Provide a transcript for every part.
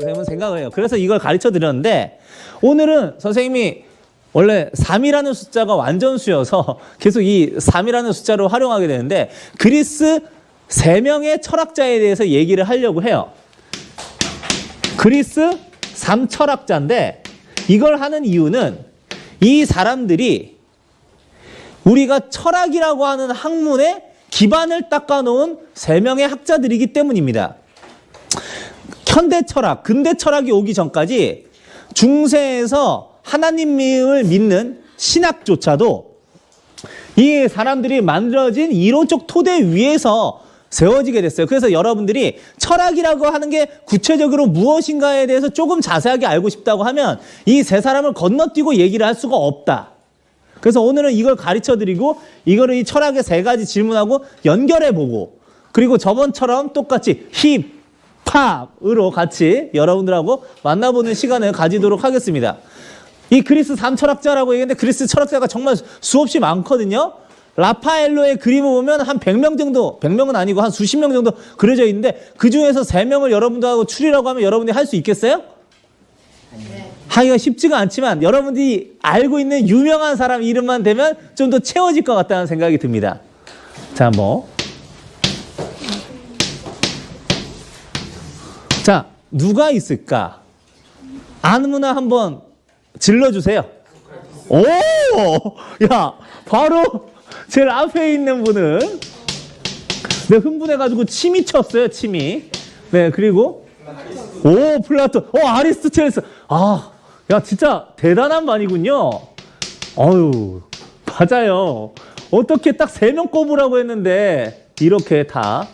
선생님은 생각을 해요. 그래서 이걸 가르쳐 드렸는데 오늘은 선생님이 원래 3이라는 숫자가 완전수여서 계속 이 3이라는 숫자를 활용하게 되는데 그리스 3명의 철학자에 대해서 얘기를 하려고 해요. 그리스 3철학자인데 이걸 하는 이유는 이 사람들이 우리가 철학이라고 하는 학문에 기반을 닦아놓은 3명의 학자들이기 때문입니다. 현대 철학, 근대 철학이 오기 전까지 중세에서 하나님을 믿는 신학조차도 이 사람들이 만들어진 이론적 토대 위에서 세워지게 됐어요. 그래서 여러분들이 철학이라고 하는 게 구체적으로 무엇인가에 대해서 조금 자세하게 알고 싶다고 하면 이 세 사람을 건너뛰고 얘기를 할 수가 없다. 그래서 오늘은 이걸 가르쳐드리고 이거를 이 철학의 3가지 질문하고 연결해보고 그리고 저번처럼 똑같이 힙합으로 같이 여러분들하고 만나보는 시간을 가지도록 하겠습니다. 이 그리스 3철학자라고 얘기했는데 그리스 철학자가 정말 수없이 많거든요. 라파엘로의 그림을 보면 한 100명 정도, 100명은 아니고 한 수십 명 정도 그려져 있는데 그 중에서 3명을 여러분들하고 추리라고 하면 여러분들이 할 수 있겠어요? 네. 하기가 쉽지가 않지만 여러분들이 알고 있는 유명한 사람 이름만 되면 좀 더 채워질 것 같다는 생각이 듭니다. 자, 자, 누가 있을까? 아무나 한번 질러주세요. 오! 야, 바로 제일 앞에 있는 분은 네, 흥분해가지고 침이 쳤어요, 침이. 네, 그리고 오, 플라톤. 아리스토텔레스. 아, 야, 진짜 대단한 반이군요. 어유, 맞아요. 어떻게 딱 3명 꼽으라고 했는데 이렇게 다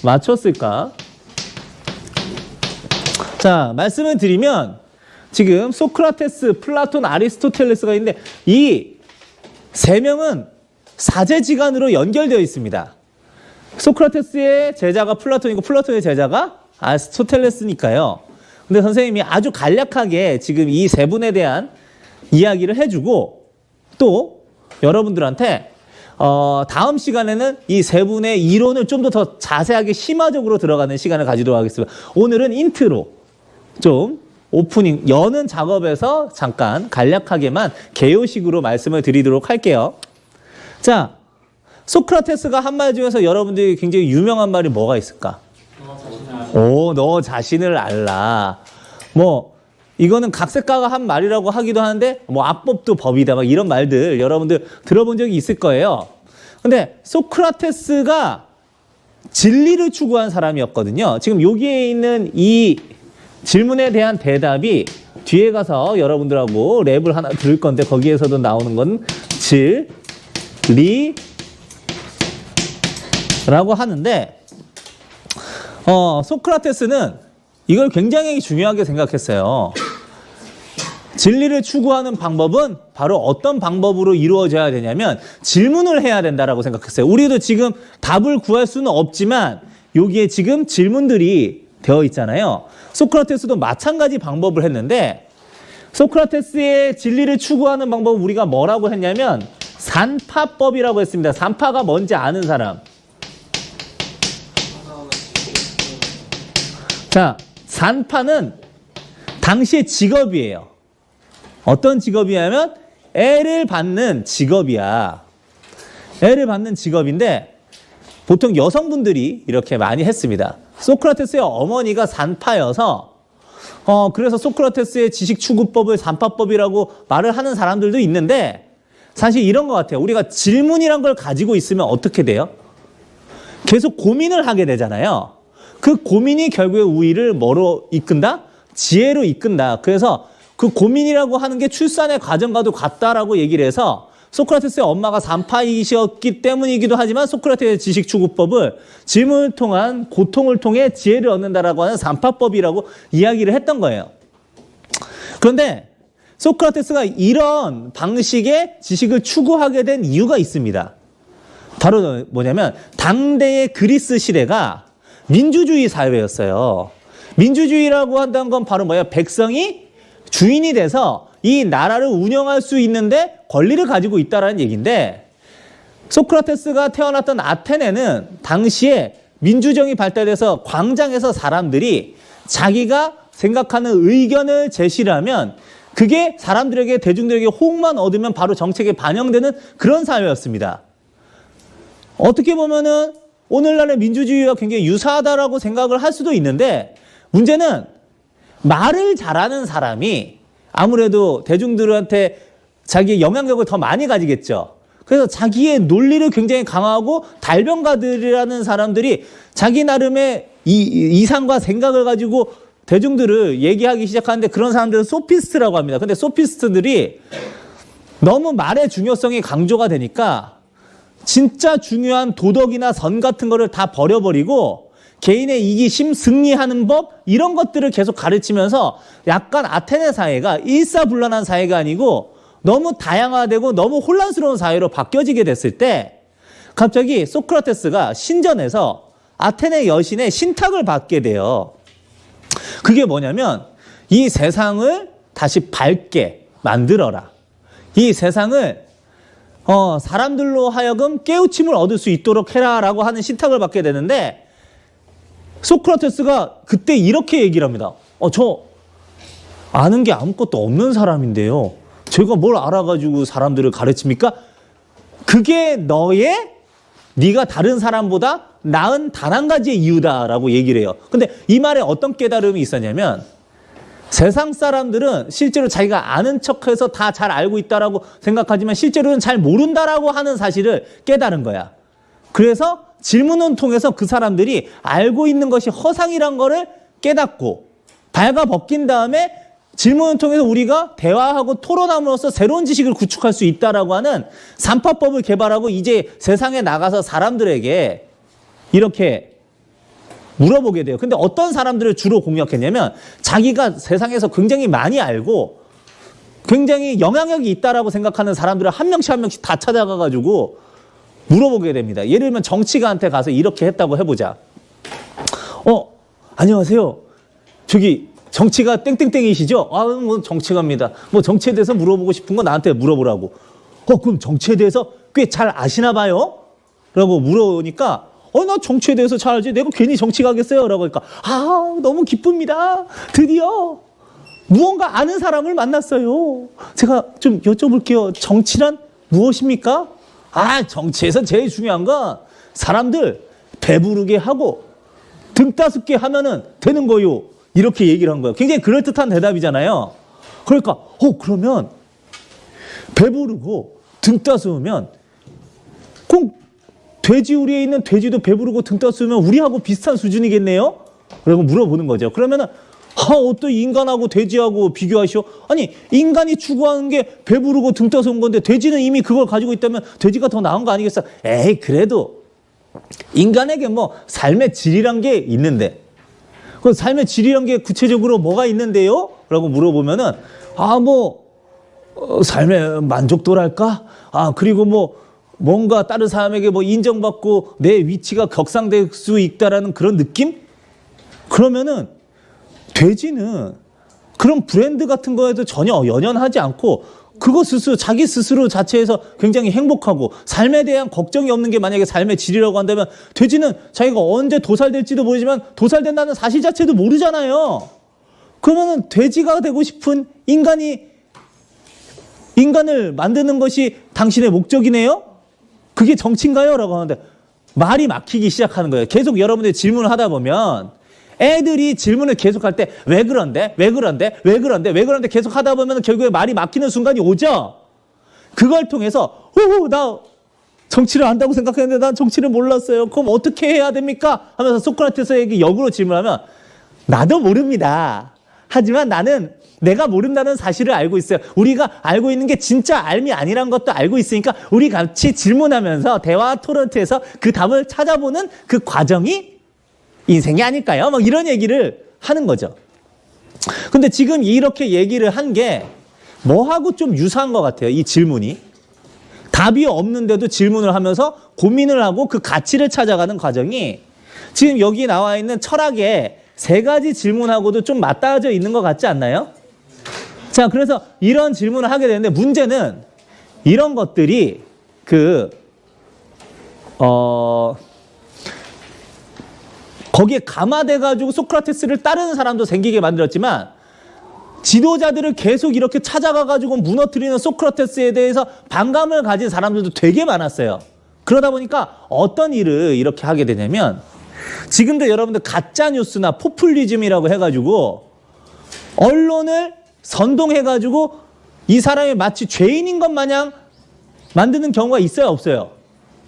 맞췄을까? 자, 말씀을 드리면 지금 소크라테스, 플라톤, 아리스토텔레스가 있는데 이 3명은 사제지간으로 연결되어 있습니다. 소크라테스의 제자가 플라톤이고 플라톤의 제자가 아리스토텔레스니까요. 근데 선생님이 아주 간략하게 지금 이 3분에 대한 이야기를 해주고 또 여러분들한테 다음 시간에는 이 3분의 이론을 좀 더 자세하게 심화적으로 들어가는 시간을 가지도록 하겠습니다. 오늘은 인트로 좀 오프닝 여는 작업에서 잠깐 간략하게만 개요식으로 말씀을 드리도록 할게요. 자, 소크라테스가 한 말 중에서 여러분들이 굉장히 유명한 말이 뭐가 있을까? 너 자신을 알라. 이거는 각색가가 한 말이라고 하기도 하는데 악법도 법이다 막 이런 말들 여러분들 들어본 적이 있을 거예요. 근데 소크라테스가 진리를 추구한 사람이었거든요. 지금 여기에 있는 이 질문에 대한 대답이 뒤에 가서 여러분들하고 랩을 하나 들을 건데 거기에서도 나오는 건 진리라고 하는데 소크라테스는 이걸 굉장히 중요하게 생각했어요. 진리를 추구하는 방법은 바로 어떤 방법으로 이루어져야 되냐면 질문을 해야 된다라고 생각했어요. 우리도 지금 답을 구할 수는 없지만 여기에 지금 질문들이 되어 있잖아요. 소크라테스도 마찬가지 방법을 했는데 소크라테스의 진리를 추구하는 방법은 우리가 뭐라고 했냐면 산파법이라고 했습니다. 산파가 뭔지 아는 사람. 자, 산파는 당시의 직업이에요. 어떤 직업이냐면 애를 받는 직업이야. 애를 받는 직업인데 보통 여성분들이 이렇게 많이 했습니다. 소크라테스의 어머니가 산파여서 그래서 소크라테스의 지식추구법을 산파법이라고 말을 하는 사람들도 있는데 사실 이런 것 같아요. 우리가 질문이란 걸 가지고 있으면 어떻게 돼요? 계속 고민을 하게 되잖아요. 그 고민이 결국에 우리를 뭐로 이끈다? 지혜로 이끈다. 그래서 그 고민이라고 하는 게 출산의 과정과도 같다라고 얘기를 해서 소크라테스의 엄마가 산파이셨기 때문이기도 하지만 소크라테스의 지식추구법을 질문을 통한 고통을 통해 지혜를 얻는다라고 하는 산파법이라고 이야기를 했던 거예요. 그런데 소크라테스가 이런 방식의 지식을 추구하게 된 이유가 있습니다. 바로 뭐냐면 당대의 그리스 시대가 민주주의 사회였어요. 민주주의라고 한다는 건 바로 뭐야? 백성이 주인이 돼서 이 나라를 운영할 수 있는데 권리를 가지고 있다라는 얘기인데 소크라테스가 태어났던 아테네는 당시에 민주정이 발달돼서 광장에서 사람들이 자기가 생각하는 의견을 제시를 하면 그게 사람들에게, 대중들에게 호응만 얻으면 바로 정책에 반영되는 그런 사회였습니다. 어떻게 보면은 오늘날의 민주주의와 굉장히 유사하다라고 생각을 할 수도 있는데, 문제는 말을 잘하는 사람이 아무래도 대중들한테 자기의 영향력을 더 많이 가지겠죠. 그래서 자기의 논리를 굉장히 강화하고 달변가들이라는 사람들이 자기 나름의 이상과 생각을 가지고 대중들을 얘기하기 시작하는데, 그런 사람들은 소피스트라고 합니다. 근데 소피스트들이 너무 말의 중요성이 강조가 되니까 진짜 중요한 도덕이나 선 같은 거를 다 버려버리고 개인의 이기심, 승리하는 법, 이런 것들을 계속 가르치면서 약간 아테네 사회가 일사불란한 사회가 아니고 너무 다양화되고 너무 혼란스러운 사회로 바뀌어지게 됐을 때, 갑자기 소크라테스가 신전에서 아테네 여신의 신탁을 받게 돼요. 그게 뭐냐면, 이 세상을 다시 밝게 만들어라. 이 세상을 사람들로 하여금 깨우침을 얻을 수 있도록 해라라고 하는 신탁을 받게 되는데, 소크라테스가 그때 이렇게 얘기를 합니다. 저 아는 게 아무것도 없는 사람인데요, 제가 뭘 알아가지고 사람들을 가르칩니까? 그게 네가 다른 사람보다 나은 단 한 가지의 이유다라고 얘기를 해요. 근데 이 말에 어떤 깨달음이 있었냐면, 세상 사람들은 실제로 자기가 아는 척해서 다 잘 알고 있다라고 생각하지만 실제로는 잘 모른다라고 하는 사실을 깨달은 거야. 그래서 질문을 통해서 그 사람들이 알고 있는 것이 허상이란 거를 깨닫고 발가 벗긴 다음에 질문을 통해서 우리가 대화하고 토론함으로써 새로운 지식을 구축할 수 있다라고 하는 삼파법을 개발하고, 이제 세상에 나가서 사람들에게 이렇게 물어보게 돼요. 근데 어떤 사람들을 주로 공략했냐면, 자기가 세상에서 굉장히 많이 알고 굉장히 영향력이 있다라고 생각하는 사람들을 한 명씩 다 찾아가가지고 물어보게 됩니다. 예를 들면 정치가한테 가서 이렇게 했다고 해보자. 안녕하세요. 저기 정치가 땡땡땡이시죠? 뭐 정치가입니다. 뭐 정치에 대해서 물어보고 싶은 거 나한테 물어보라고. 그럼 정치에 대해서 꽤 잘 아시나 봐요? 라고 물어보니까, 나 정치에 대해서 잘 알지. 내가 괜히 정치 가겠어요? 라고 하니까, 너무 기쁩니다. 드디어 무언가 아는 사람을 만났어요. 제가 좀 여쭤볼게요. 정치란 무엇입니까? 정치에서 제일 중요한 건 사람들 배부르게 하고 등 따숩게 하면은 되는 거요. 이렇게 얘기를 한 거예요. 굉장히 그럴듯한 대답이잖아요. 그러니까 그러면 배부르고 등 따스우면 꼭 돼지우리에 있는 돼지도 배부르고 등 따스우면 우리하고 비슷한 수준이겠네요? 라고 물어보는 거죠. 그러면은 어떤 인간하고 돼지하고 비교하시오? 아니, 인간이 추구하는 게 배부르고 등 따스운 건데 돼지는 이미 그걸 가지고 있다면 돼지가 더 나은 거 아니겠어? 그래도 인간에게 뭐 삶의 질이란 게 있는데, 그 삶의 질이란 게 구체적으로 뭐가 있는데요? 라고 물어보면은 삶의 만족도랄까? 그리고 뭔가 다른 사람에게 인정받고 내 위치가 격상될 수 있다라는 그런 느낌? 그러면은 돼지는 그런 브랜드 같은 거에도 전혀 연연하지 않고 그거 스스로, 자기 스스로 자체에서 굉장히 행복하고 삶에 대한 걱정이 없는 게 만약에 삶의 질이라고 한다면, 돼지는 자기가 언제 도살될지도 모르지만 도살된다는 사실 자체도 모르잖아요. 그러면은 돼지가 되고 싶은 인간을 만드는 것이 당신의 목적이네요? 그게 정치인가요? 라고 하는데 말이 막히기 시작하는 거예요. 계속 여러분들이 질문을 하다 보면 애들이 질문을 계속할 때 왜 그런데? 계속 하다 보면 결국에 말이 막히는 순간이 오죠? 그걸 통해서 나 정치를 안다고 생각했는데 난 정치를 몰랐어요. 그럼 어떻게 해야 됩니까? 하면서 소크라테스에게 역으로 질문하면, 나도 모릅니다. 하지만 나는 내가 모른다는 사실을 알고 있어요. 우리가 알고 있는 게 진짜 알미 아니란 것도 알고 있으니까 우리 같이 질문하면서 대화 토론트에서 그 답을 찾아보는 그 과정이 인생이 아닐까요? 이런 얘기를 하는 거죠. 근데 지금 이렇게 얘기를 한 게 뭐하고 좀 유사한 것 같아요. 이 질문이. 답이 없는데도 질문을 하면서 고민을 하고 그 가치를 찾아가는 과정이 지금 여기 나와 있는 철학의 3가지 질문하고도 좀 맞닿아져 있는 것 같지 않나요? 자, 그래서 이런 질문을 하게 되는데, 문제는 이런 것들이 거기에 감화돼가지고 소크라테스를 따르는 사람도 생기게 만들었지만 지도자들을 계속 이렇게 찾아가가지고 무너뜨리는 소크라테스에 대해서 반감을 가진 사람들도 되게 많았어요. 그러다 보니까 어떤 일을 이렇게 하게 되냐면 지금도 여러분들 가짜뉴스나 포퓰리즘이라고 해가지고 언론을 선동해가지고 이 사람이 마치 죄인인 것 마냥 만드는 경우가 있어요, 없어요?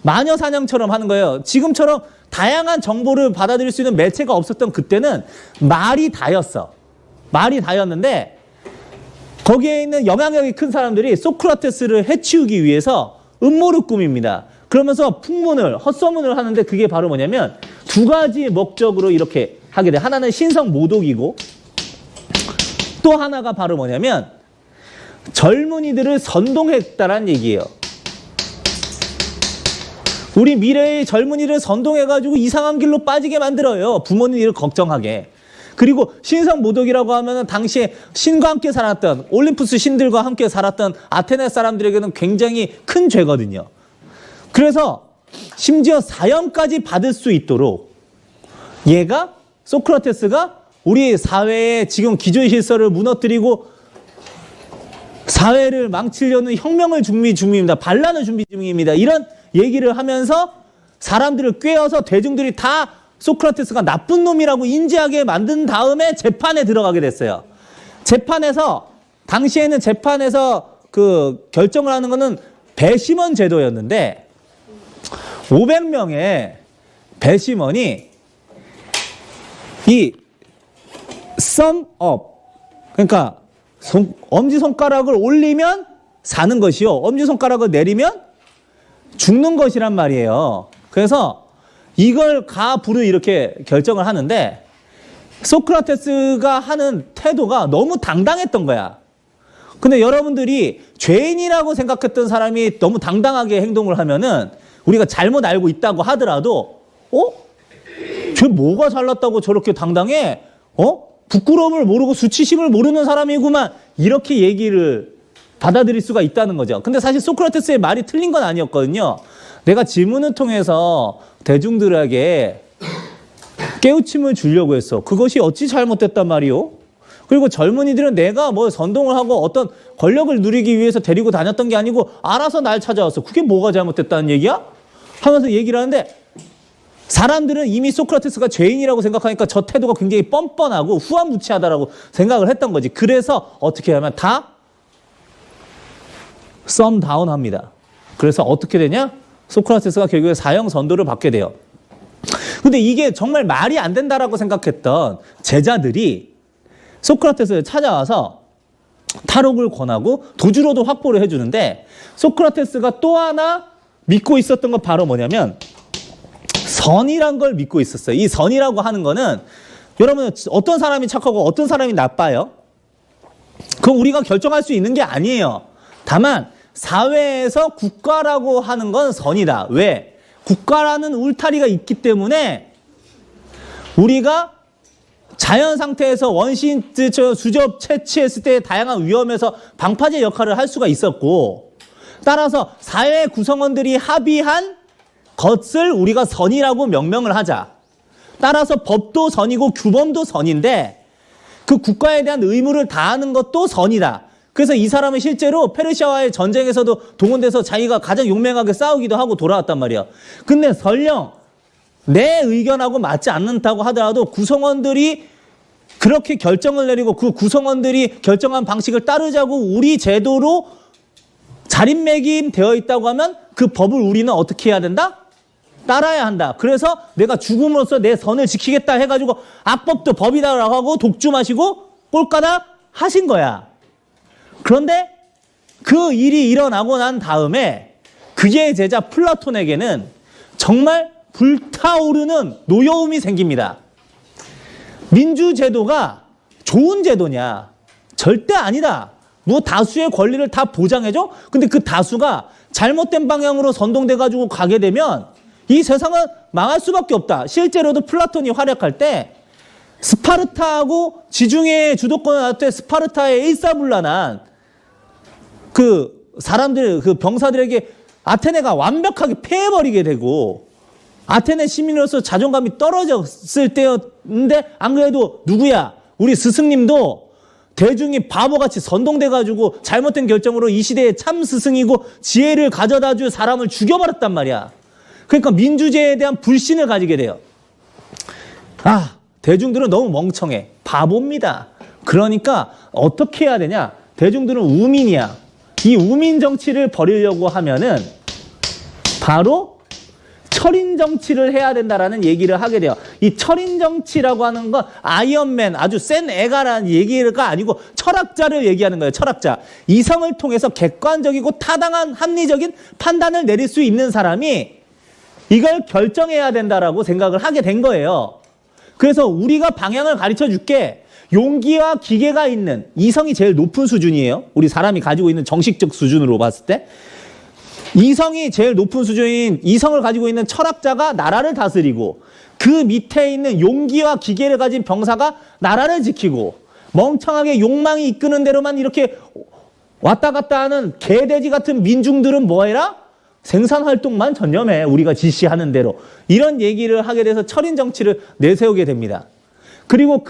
마녀 사냥처럼 하는 거예요. 지금처럼 다양한 정보를 받아들일 수 있는 매체가 없었던 그때는 말이 다였어. 말이 다였는데 거기에 있는 영향력이 큰 사람들이 소크라테스를 해치우기 위해서 음모를 꾸밉니다. 그러면서 풍문을, 헛소문을 하는데 그게 바로 뭐냐면 두 가지 목적으로 이렇게 하게 돼. 하나는 신성 모독이고 또 하나가 바로 뭐냐면 젊은이들을 선동했다라는 얘기예요. 우리 미래의 젊은이를 선동해가지고 이상한 길로 빠지게 만들어요. 부모님을 걱정하게. 그리고 신성 모독이라고 하면은 당시에 신과 함께 살았던 올림푸스 신들과 함께 살았던 아테네 사람들에게는 굉장히 큰 죄거든요. 그래서 심지어 사형까지 받을 수 있도록 얘가 소크라테스가 우리 사회의 지금 기존질서를 무너뜨리고 사회를 망치려는 혁명을 준비 중입니다. 반란을 준비 중입니다. 이런 얘기를 하면서 사람들을 꿰어서 대중들이 다 소크라테스가 나쁜 놈이라고 인지하게 만든 다음에 재판에 들어가게 됐어요. 재판에서 당시에는 재판에서 그 결정을 하는 거는 배심원 제도였는데 500명의 배심원이 이 sum up 그러니까 엄지손가락을 올리면 사는 것이요 엄지손가락을 내리면 죽는 것이란 말이에요. 그래서 이걸 가부를 이렇게 결정을 하는데 소크라테스가 하는 태도가 너무 당당했던 거야. 근데 여러분들이 죄인이라고 생각했던 사람이 너무 당당하게 행동을 하면은 우리가 잘못 알고 있다고 하더라도 쟤 뭐가 잘났다고 저렇게 당당해? 부끄러움을 모르고 수치심을 모르는 사람이구만. 이렇게 얘기를 받아들일 수가 있다는 거죠. 근데 사실 소크라테스의 말이 틀린 건 아니었거든요. 내가 질문을 통해서 대중들에게 깨우침을 주려고 했어. 그것이 어찌 잘못됐단 말이오? 그리고 젊은이들은 내가 뭐 선동을 하고 어떤 권력을 누리기 위해서 데리고 다녔던 게 아니고 알아서 날 찾아왔어. 그게 뭐가 잘못됐다는 얘기야? 하면서 얘기를 하는데 사람들은 이미 소크라테스가 죄인이라고 생각하니까 저 태도가 굉장히 뻔뻔하고 후한무치하다라고 생각을 했던 거지. 그래서 어떻게 하면 다 썸 다운 합니다. 그래서 어떻게 되냐? 소크라테스가 결국에 사형 선고를 받게 돼요. 근데 이게 정말 말이 안 된다라고 생각했던 제자들이 소크라테스를 찾아와서 탈옥을 권하고 도주로도 확보를 해주는데 소크라테스가 또 하나 믿고 있었던 건 바로 뭐냐면 선이란 걸 믿고 있었어요. 이 선이라고 하는 거는 여러분 어떤 사람이 착하고 어떤 사람이 나빠요? 그건 우리가 결정할 수 있는 게 아니에요. 다만 사회에서 국가라고 하는 건 선이다. 왜? 국가라는 울타리가 있기 때문에 우리가 자연 상태에서 원시인처럼 수접 채취했을 때 다양한 위험에서 방파제 역할을 할 수가 있었고 따라서 사회 구성원들이 합의한 것을 우리가 선이라고 명명을 하자. 따라서 법도 선이고 규범도 선인데 그 국가에 대한 의무를 다하는 것도 선이다. 그래서 이 사람은 실제로 페르시아와의 전쟁에서도 동원돼서 자기가 가장 용맹하게 싸우기도 하고 돌아왔단 말이야. 근데 설령 내 의견하고 맞지 않는다고 하더라도 구성원들이 그렇게 결정을 내리고 그 구성원들이 결정한 방식을 따르자고 우리 제도로 자린매김되어 있다고 하면 그 법을 우리는 어떻게 해야 된다? 따라야 한다. 그래서 내가 죽음으로써 내 선을 지키겠다 해가지고 악법도 법이다라고 하고 독주 마시고 꼴까닥 하신 거야. 그런데 그 일이 일어나고 난 다음에 그의 제자 플라톤에게는 정말 불타오르는 노여움이 생깁니다. 민주제도가 좋은 제도냐? 절대 아니다. 뭐 다수의 권리를 다 보장해줘? 근데 그 다수가 잘못된 방향으로 선동돼가지고 가게 되면 이 세상은 망할 수밖에 없다. 실제로도 플라톤이 활약할 때 스파르타하고 지중해 주도권을 할 때 스파르타의 일사불란한 그 사람들, 그 병사들에게 아테네가 완벽하게 패해버리게 되고 아테네 시민으로서 자존감이 떨어졌을 때였는데 안 그래도 누구야? 우리 스승님도 대중이 바보같이 선동돼가지고 잘못된 결정으로 이 시대의 참 스승이고 지혜를 가져다 줄 사람을 죽여버렸단 말이야. 그러니까 민주제에 대한 불신을 가지게 돼요. 아, 대중들은 너무 멍청해. 바보입니다. 그러니까 어떻게 해야 되냐? 대중들은 우민이야. 이 우민 정치를 벌이려고 하면은 바로 철인 정치를 해야 된다라는 얘기를 하게 돼요. 이 철인 정치라고 하는 건 아이언맨, 아주 센 애가라는 얘기가 아니고 철학자를 얘기하는 거예요. 철학자. 이성을 통해서 객관적이고 타당한 합리적인 판단을 내릴 수 있는 사람이 이걸 결정해야 된다라고 생각을 하게 된 거예요. 그래서 우리가 방향을 가르쳐 줄게. 용기와 기계가 있는 이성이 제일 높은 수준이에요. 우리 사람이 가지고 있는 정식적 수준으로 봤을 때. 이성이 제일 높은 수준인 이성을 가지고 있는 철학자가 나라를 다스리고 그 밑에 있는 용기와 기계를 가진 병사가 나라를 지키고 멍청하게 욕망이 이끄는 대로만 이렇게 왔다 갔다 하는 개돼지 같은 민중들은 뭐해라? 생산활동만 전념해. 우리가 지시하는 대로. 이런 얘기를 하게 돼서 철인 정치를 내세우게 됩니다. 그리고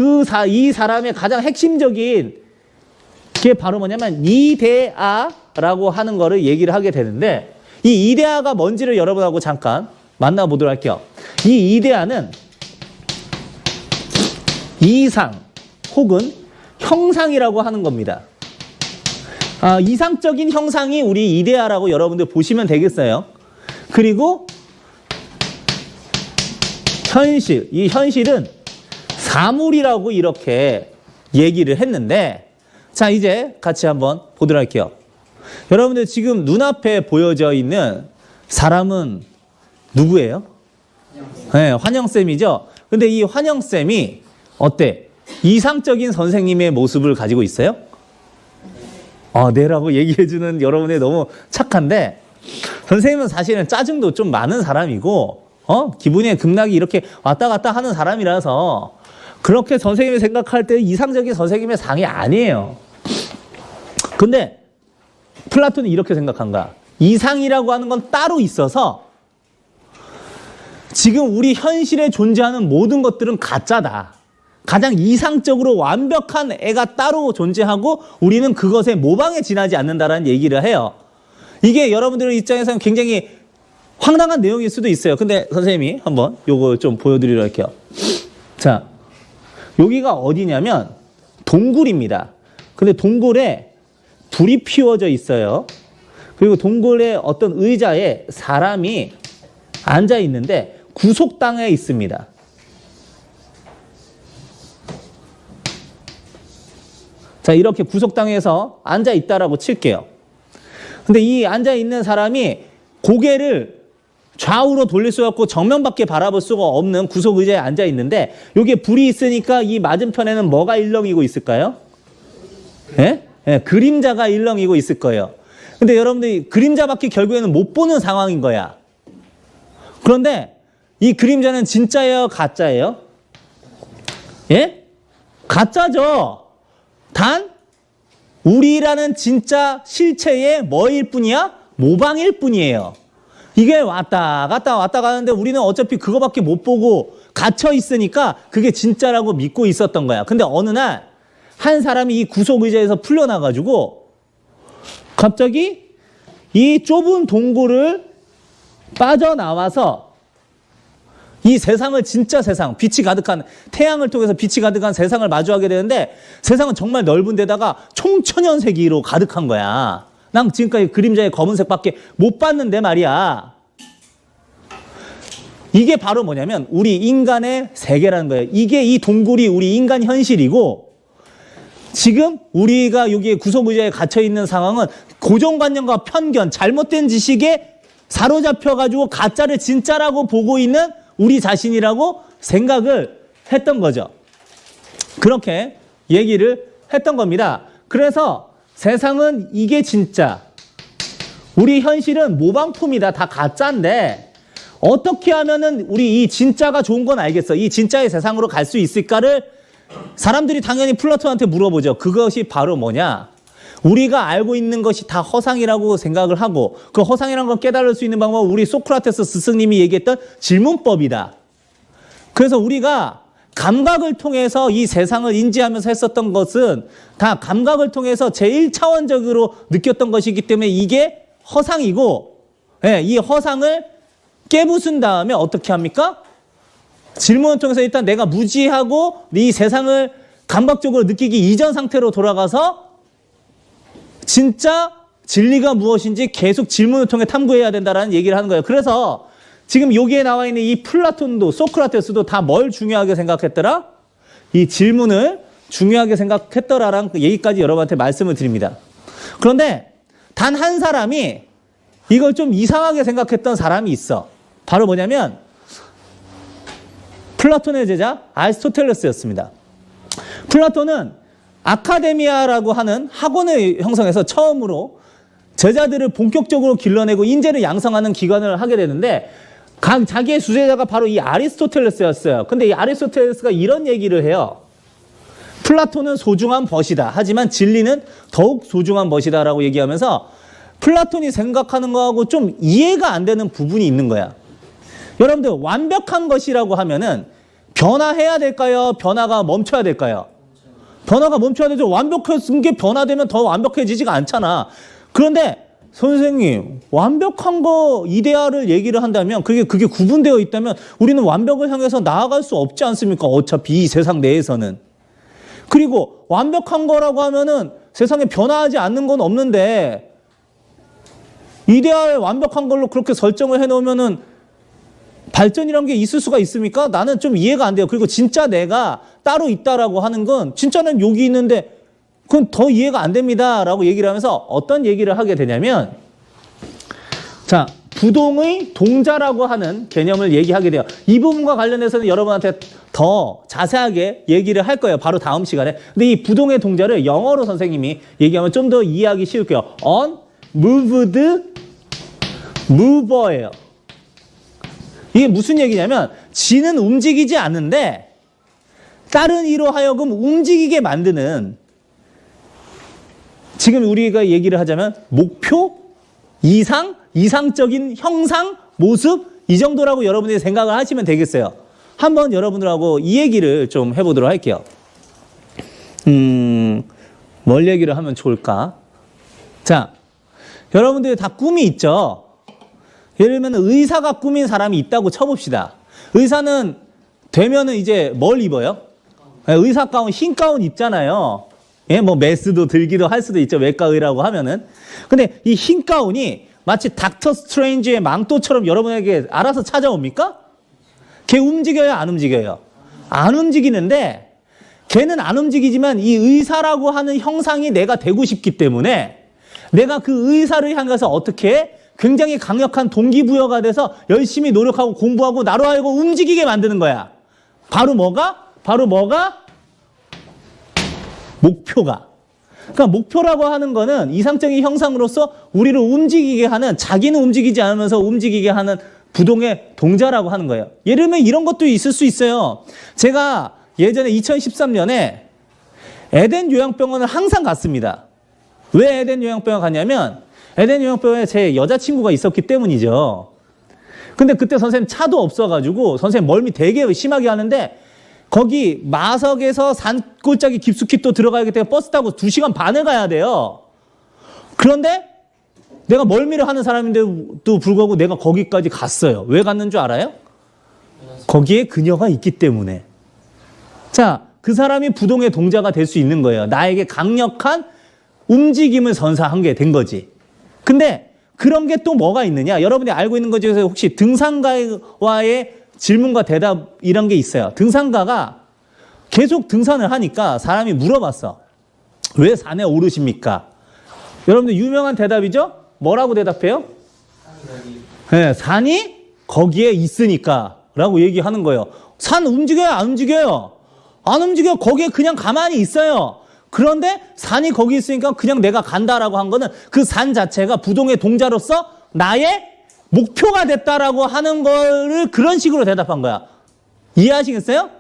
이 사람의 가장 핵심적인 게 바로 뭐냐면 이데아라고 하는 거를 얘기를 하게 되는데 이 이데아가 뭔지를 여러분하고 잠깐 만나보도록 할게요. 이 이데아는 이상 혹은 형상이라고 하는 겁니다. 이상적인 형상이 우리 이데아라고 여러분들 보시면 되겠어요. 그리고 현실, 이 현실은 사물이라고 이렇게 얘기를 했는데 자, 이제 같이 한번 보도록 할게요. 여러분들 지금 눈앞에 보여져 있는 사람은 누구예요? 네, 환영쌤이죠. 근데 이 환영쌤이 어때? 이상적인 선생님의 모습을 가지고 있어요? 네라고 얘기해주는 여러분이 너무 착한데 선생님은 사실은 짜증도 좀 많은 사람이고 기분의 급락이 이렇게 왔다 갔다 하는 사람이라서 그렇게 선생님이 생각할 때 이상적인 선생님의 상이 아니에요. 근데 플라톤은 이렇게 생각한 거야. 이상이라고 하는 건 따로 있어서 지금 우리 현실에 존재하는 모든 것들은 가짜다. 가장 이상적으로 완벽한 애가 따로 존재하고 우리는 그것에 모방에 지나지 않는다라는 얘기를 해요. 이게 여러분들의 입장에서는 굉장히 황당한 내용일 수도 있어요. 근데 선생님이 한번 요거 좀 보여드리도록 할게요. 자, 여기가 어디냐면 동굴입니다. 근데 동굴에 불이 피워져 있어요. 그리고 동굴의 어떤 의자에 사람이 앉아 있는데 구속당해 있습니다. 자, 이렇게 구속당해서 앉아 있다라고 칠게요. 근데 이 앉아 있는 사람이 고개를 좌우로 돌릴 수가 없고 정면밖에 바라볼 수가 없는 구속 의자에 앉아 있는데 여기에 불이 있으니까 이 맞은편에는 뭐가 일렁이고 있을까요? 예? 예, 그림자가 일렁이고 있을 거예요. 근데 여러분들이 그림자밖에 결국에는 못 보는 상황인 거야. 그런데 이 그림자는 진짜예요? 가짜예요? 예? 가짜죠. 단 우리라는 진짜 실체의 뭐일 뿐이야? 모방일 뿐이에요. 이게 왔다 갔다 가는데 우리는 어차피 그거밖에 못 보고 갇혀 있으니까 그게 진짜라고 믿고 있었던 거야. 근데 어느 날 한 사람이 이 구속 의자에서 풀려나가지고 갑자기 이 좁은 동굴을 빠져나와서 이 세상을 진짜 세상, 빛이 가득한 태양을 통해서 빛이 가득한 세상을 마주하게 되는데 세상은 정말 넓은 데다가 총천연세기로 가득한 거야. 난 지금까지 그림자의 검은색밖에 못 봤는데 말이야. 이게 바로 뭐냐면 우리 인간의 세계라는 거예요. 이게 이 동굴이 우리 인간 현실이고 지금 우리가 여기에 구속의자에 갇혀있는 상황은 고정관념과 편견, 잘못된 지식에 사로잡혀가지고 가짜를 진짜라고 보고 있는 우리 자신이라고 생각을 했던 거죠. 그렇게 얘기를 했던 겁니다. 그래서 세상은 이게 진짜, 우리 현실은 모방품이다, 다 가짜인데 어떻게 하면은 우리 이 진짜가 좋은 건 알겠어. 이 진짜의 세상으로 갈 수 있을까를 사람들이 당연히 플라톤한테 물어보죠. 그것이 바로 뭐냐? 우리가 알고 있는 것이 다 허상이라고 생각을 하고 그 허상이라는 걸 깨달을 수 있는 방법은 우리 소크라테스 스승님이 얘기했던 질문법이다. 그래서 우리가 감각을 통해서 이 세상을 인지하면서 했었던 것은 다 감각을 통해서 제1차원적으로 느꼈던 것이기 때문에 이게 허상이고, 예, 이 허상을 깨부순 다음에 어떻게 합니까? 질문을 통해서 일단 내가 무지하고 이 세상을 감각적으로 느끼기 이전 상태로 돌아가서 진짜 진리가 무엇인지 계속 질문을 통해 탐구해야 된다는 얘기를 하는 거예요. 그래서 지금 여기에 나와 있는 이 플라톤도 소크라테스도 다 뭘 중요하게 생각했더라? 이 질문을 중요하게 생각했더라라는 얘기까지 여러분한테 말씀을 드립니다. 그런데 단 한 사람이 이걸 좀 이상하게 생각했던 사람이 있어. 바로 뭐냐면 플라톤의 제자 아리스토텔레스였습니다. 플라톤은 아카데미아라고 하는 학원을 형성해서 처음으로 제자들을 본격적으로 길러내고 인재를 양성하는 기관을 하게 되는데 자기의 수제자가 바로 이 아리스토텔레스였어요. 근데 이 아리스토텔레스가 이런 얘기를 해요. 플라톤은 소중한 벗이다. 하지만 진리는 더욱 소중한 벗이다라고 얘기하면서 플라톤이 생각하는 거하고 좀 이해가 안 되는 부분이 있는 거야. 여러분들 완벽한 것이라고 하면은 변화해야 될까요? 변화가 멈춰야 될까요? 변화가 멈춰야 되죠. 완벽한 게 변화되면 더 완벽해지지가 않잖아. 그런데 선생님, 완벽한 거 이데아를 얘기를 한다면 그게 구분되어 있다면 우리는 완벽을 향해서 나아갈 수 없지 않습니까? 어차피 이 세상 내에서는. 그리고 완벽한 거라고 하면은 세상에 변화하지 않는 건 없는데 이데아에 완벽한 걸로 그렇게 설정을 해놓으면은 발전이란 게 있을 수가 있습니까? 나는 좀 이해가 안 돼요. 그리고 진짜 내가 따로 있다라고 하는 건 진짜는 여기 있는데 그건 더 이해가 안 됩니다. 라고 얘기를 하면서 어떤 얘기를 하게 되냐면 자, 부동의 동자라고 하는 개념을 얘기하게 돼요. 이 부분과 관련해서는 여러분한테 더 자세하게 얘기를 할 거예요. 바로 다음 시간에. 근데 이 부동의 동자를 영어로 선생님이 얘기하면 좀 더 이해하기 쉬울게요. unmoved mover예요. 이게 무슨 얘기냐면 지는 움직이지 않는데 다른 이로 하여금 움직이게 만드는, 지금 우리가 얘기를 하자면 목표, 이상적인 형상, 모습 이 정도라고 여러분들이 생각을 하시면 되겠어요. 한번 여러분들하고 이 얘기를 좀 해보도록 할게요. 뭘 얘기를 하면 좋을까? 자, 여러분들이 다 꿈이 있죠? 예를 들면 의사가 꾸민 사람이 있다고 쳐봅시다. 의사는 되면은 이제 뭘 입어요? 의사 가운, 흰 가운 입잖아요. 예, 뭐 메스도 들기도 할 수도 있죠. 외과의라고 하면은. 근데 이 흰 가운이 마치 닥터 스트레인지의 망토처럼 여러분에게 알아서 찾아옵니까? 걔 움직여요, 안 움직여요? 안 움직이는데 걔는 안 움직이지만 이 의사라고 하는 형상이 내가 되고 싶기 때문에 내가 그 의사를 향해서 어떻게 해? 굉장히 강력한 동기부여가 돼서 열심히 노력하고 공부하고 나로 하여금 움직이게 만드는 거야. 바로 뭐가? 목표가. 그러니까 목표라고 하는 거는 이상적인 형상으로서 우리를 움직이게 하는, 자기는 움직이지 않으면서 움직이게 하는 부동의 동자라고 하는 거예요. 예를 들면 이런 것도 있을 수 있어요. 제가 예전에 2013년에 에덴 요양병원을 항상 갔습니다. 왜 에덴 요양병원 갔냐면 에덴 요양병원에 제 여자친구가 있었기 때문이죠. 근데 그때 선생님 차도 없어가지고 선생님 멀미 되게 심하게 하는데 거기 마석에서 산골짜기 깊숙이 또 들어가야기 때문에 버스 타고 2시간 반을 가야 돼요. 그런데 내가 멀미를 하는 사람인데도 불구하고 내가 거기까지 갔어요. 왜 갔는 줄 알아요? 거기에 그녀가 있기 때문에. 자, 그 사람이 부동의 동자가 될 수 있는 거예요. 나에게 강력한 움직임을 선사한 게 된 거지. 근데 그런 게 또 뭐가 있느냐? 여러분이 알고 있는 것 중에서 혹시 등산가와의 질문과 대답 이런 게 있어요. 등산가가 계속 등산을 하니까 사람이 물어봤어. 왜 산에 오르십니까? 여러분들 유명한 대답이죠? 뭐라고 대답해요? 네, 산이 거기에 있으니까 라고 얘기하는 거예요. 산 움직여요? 안 움직여요? 안 움직여. 거기에 그냥 가만히 있어요. 그런데 산이 거기 있으니까 그냥 내가 간다라고 한 거는 그 산 자체가 부동의 동자로서 나의 목표가 됐다라고 하는 거를 그런 식으로 대답한 거야. 이해하시겠어요?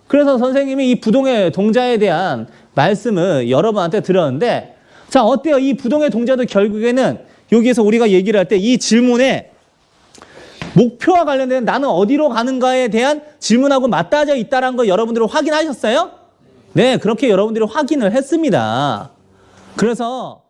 그래서 선생님이 이 부동의 동자에 대한 말씀을 여러분한테 드렸는데, 자, 어때요? 이 부동의 동작도 결국에는 여기에서 우리가 얘기를 할 때 이 질문에 목표와 관련된 나는 어디로 가는가에 대한 질문하고 맞닿아 있다는 거 여러분들은 확인하셨어요? 네, 그렇게 여러분들이 확인을 했습니다. 그래서